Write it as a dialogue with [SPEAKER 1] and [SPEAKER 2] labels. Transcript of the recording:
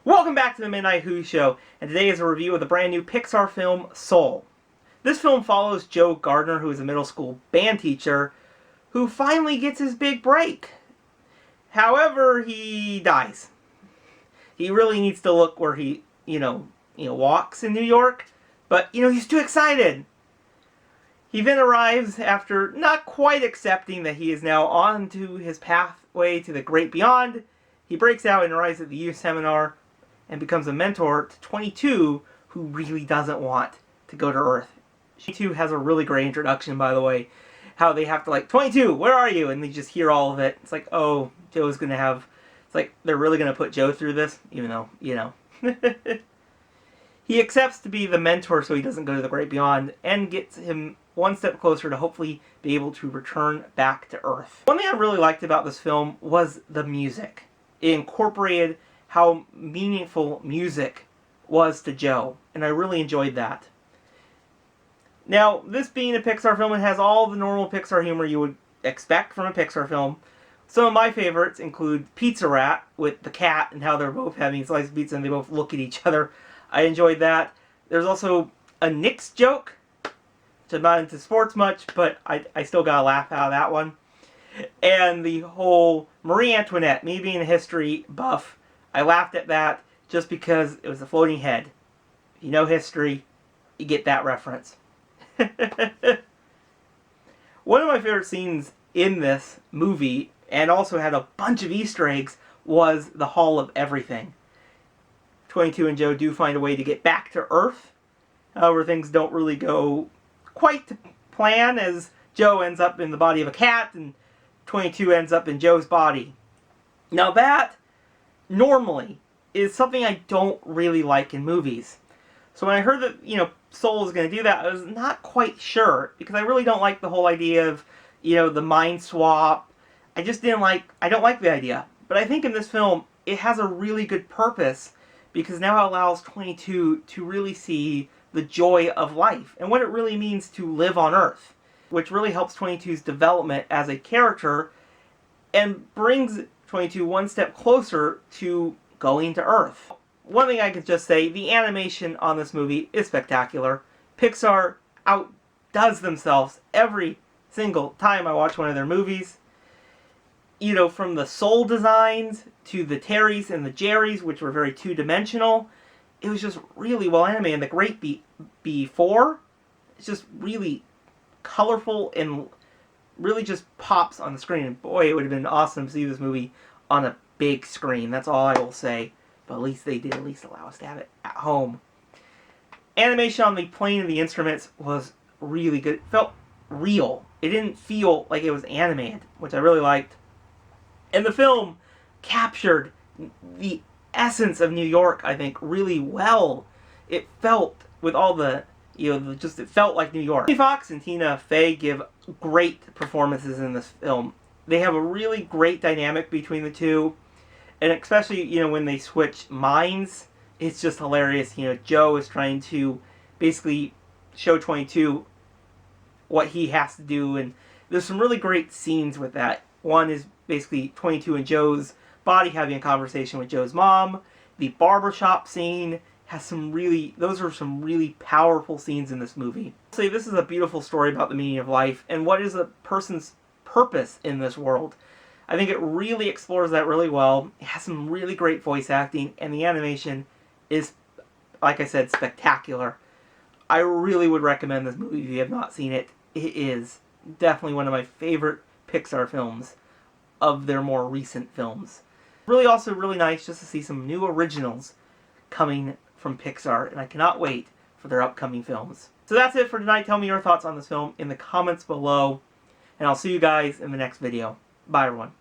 [SPEAKER 1] Welcome back to the Midnight Who Show, and today is a review of the brand new Pixar film, Soul. This film follows Joe Gardner, who is a middle school band teacher, who finally gets his big break. However, he dies. He really needs to look where he, walks in New York, but, he's too excited. He then arrives after not quite accepting that he is now on to his pathway to the great beyond. He breaks out and arrives at the youth seminar and becomes a mentor to 22, who really doesn't want to go to Earth. 22 has a really great introduction, by the way. How they have to 22, where are you? And they just hear all of it. It's like, oh, Joe's going to have... It's like, they're really going to put Joe through this? Even though, He accepts to be the mentor so he doesn't go to the great beyond, and gets him one step closer to hopefully be able to return back to Earth. One thing I really liked about this film was the music. It incorporated how meaningful music was to Joe, and I really enjoyed that. Now, this being a Pixar film, it has all the normal Pixar humor you would expect from a Pixar film. Some of my favorites include Pizza Rat with the cat and how they're both having a slice of pizza and they both look at each other. I enjoyed that. There's also a Knicks joke, which I'm not into sports much, but I still got a laugh out of that one. And the whole Marie Antoinette, me being a history buff, I laughed at that just because it was a floating head. If you know history, you get that reference. One of my favorite scenes in this movie, and also had a bunch of Easter eggs, was the Hall of Everything. 22 and Joe do find a way to get back to Earth. However, things don't really go quite to plan, as Joe ends up in the body of a cat, and 22 ends up in Joe's body. Now that, normally, is something I don't really like in movies. So when I heard that, Soul was going to do that, I was not quite sure, because I really don't like the whole idea of, the mind swap. I don't like the idea. But I think in this film, it has a really good purpose, because now it allows 22 to really see the joy of life, and what it really means to live on Earth, which really helps 22's development as a character, and brings 22 one step closer to going to Earth. One thing I could just say, the animation on this movie is spectacular. Pixar outdoes themselves every single time I watch one of their movies. From the Soul designs to the Terrys and the Jerrys, which were very two-dimensional, it was just really well animated. And the Great Before, it's just really colorful and really just pops on the screen. And boy, it would have been awesome to see this movie on a big screen. That's all I will say. But at least they did allow us to have it at home. Animation on the playing of the instruments was really good. It felt real. It didn't feel like it was animated, which I really liked. And the film captured the essence of New York, I think, really well. It felt, with all the, it felt like New York. Jamie Foxx and Tina Fey give great performances in this film. They have a really great dynamic between the two. And especially, when they switch minds, it's just hilarious. Joe is trying to basically show 22 what he has to do. And there's some really great scenes with that. One is basically 22 and Joe's body having a conversation with Joe's mom. The barbershop scene has those are some really powerful scenes in this movie. So this is a beautiful story about the meaning of life and what is a person's purpose in this world. I think it really explores that really well. It has some really great voice acting, and the animation is, like I said, spectacular. I really would recommend this movie if you have not seen it. It is definitely one of my favorite Pixar films of their more recent films. Really also really nice just to see some new originals coming from Pixar, and I cannot wait for their upcoming films. So that's it for tonight. Tell me your thoughts on this film in the comments below, and I'll see you guys in the next video. Bye, everyone.